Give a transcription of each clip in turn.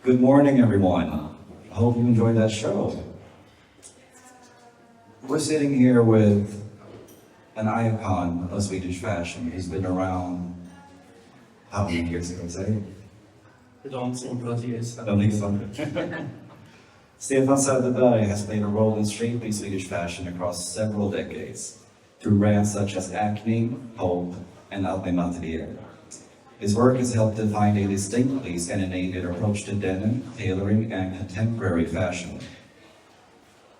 Good morning, everyone. I hope you enjoyed that show. We're sitting here with an icon of Swedish fashion who's been around, how many years ago, say? I don't think that he is. I don't think so. Stefan Söderberg has played a role in shaping Swedish fashion across several decades through brands such as Acne, Hope, and Adnym Atelier. His work has helped define a distinctly Scandinavian approach to denim, tailoring, and contemporary fashion.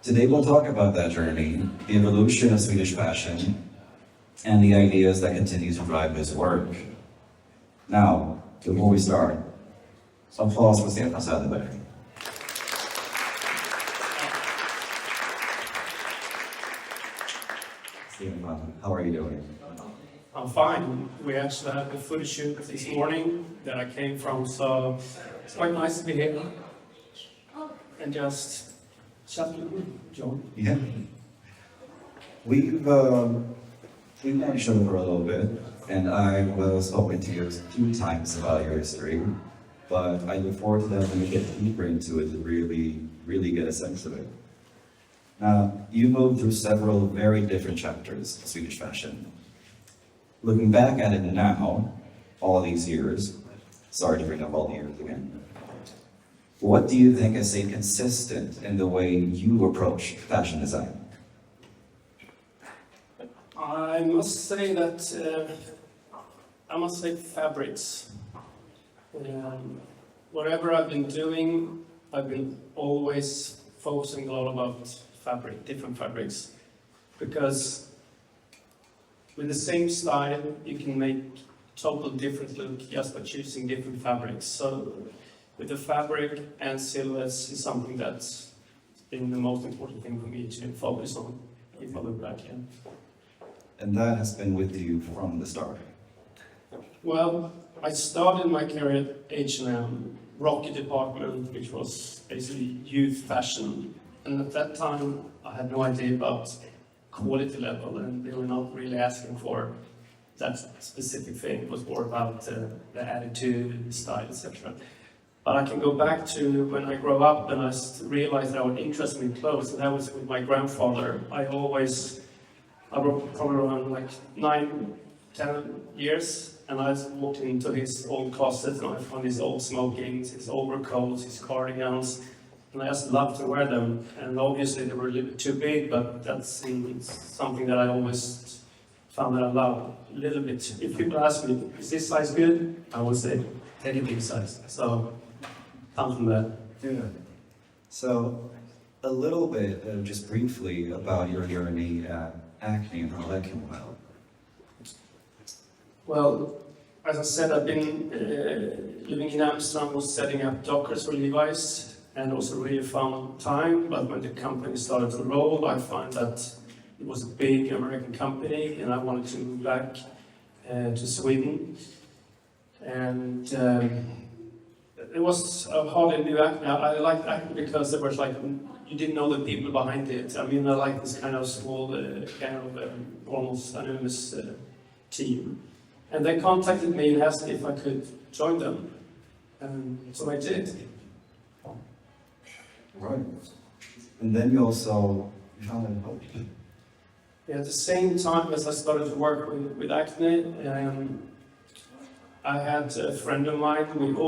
Today we'll talk about that journey, the evolution of Swedish fashion, and the ideas that continue to drive his work. Now, before we start, some applause for Stefan Söderberg. Stefan, how are you doing? I'm fine. We actually had a photo shoot this morning that I came from, so it's quite nice to be here and just chat with you, John. Yeah. We've known each other for a little bit, and I've spoken to you a few times about your history, but I look forward to that when we get deeper into it to really get a sense of it. Now, you moved through several very different chapters of Swedish fashion. Looking back at it now, all these years, sorry to bring up all the years again, what do you think has stayed consistent in the way you approach fashion design? I must say that, fabrics. Whatever I've been doing, I've been always focusing a lot about fabric, different fabrics, because with the same style, you can make total different look just by choosing different fabrics. So with the fabric and silhouettes is something that's been the most important thing for me to focus on, if I look back here. And that has been with you from the start. Well, I started my career at H&M, Rocket department, which was basically youth fashion. And at that time, I had no idea about quality level, and they were not really asking for that specific thing. It was more about the attitude, the style, etc. But I can go back to when I grew up and I realized that I was interested in clothes, and that was with my grandfather. I was probably around like 9, 10 years, and I walked into his old closet and I found his old smokings, his overcoats, his cardigans, and I just loved to wear them. And obviously they were a little bit too big, but that's something that I always found that I love a little bit. If people ask me, is this size good? I would say, take a big size. So, come from that. Yeah. So, a little bit, just briefly, about your journey at Acne and how that came about. Well, as I said, I've been living in Amsterdam, was setting up Dockers for Levi's, and also really found time. But when the company started to roll, I found that it was a big American company, and I wanted to move back to Sweden. And it was hardly new Acne. I liked Acne because there was like, you didn't know the people behind it. I mean, I like this kind of small, almost anonymous team. And they contacted me and asked if I could join them. And so I did. Right. And then you also founded Hope. Yeah, at the same time as I started to work with Acne, I had a friend of mine. We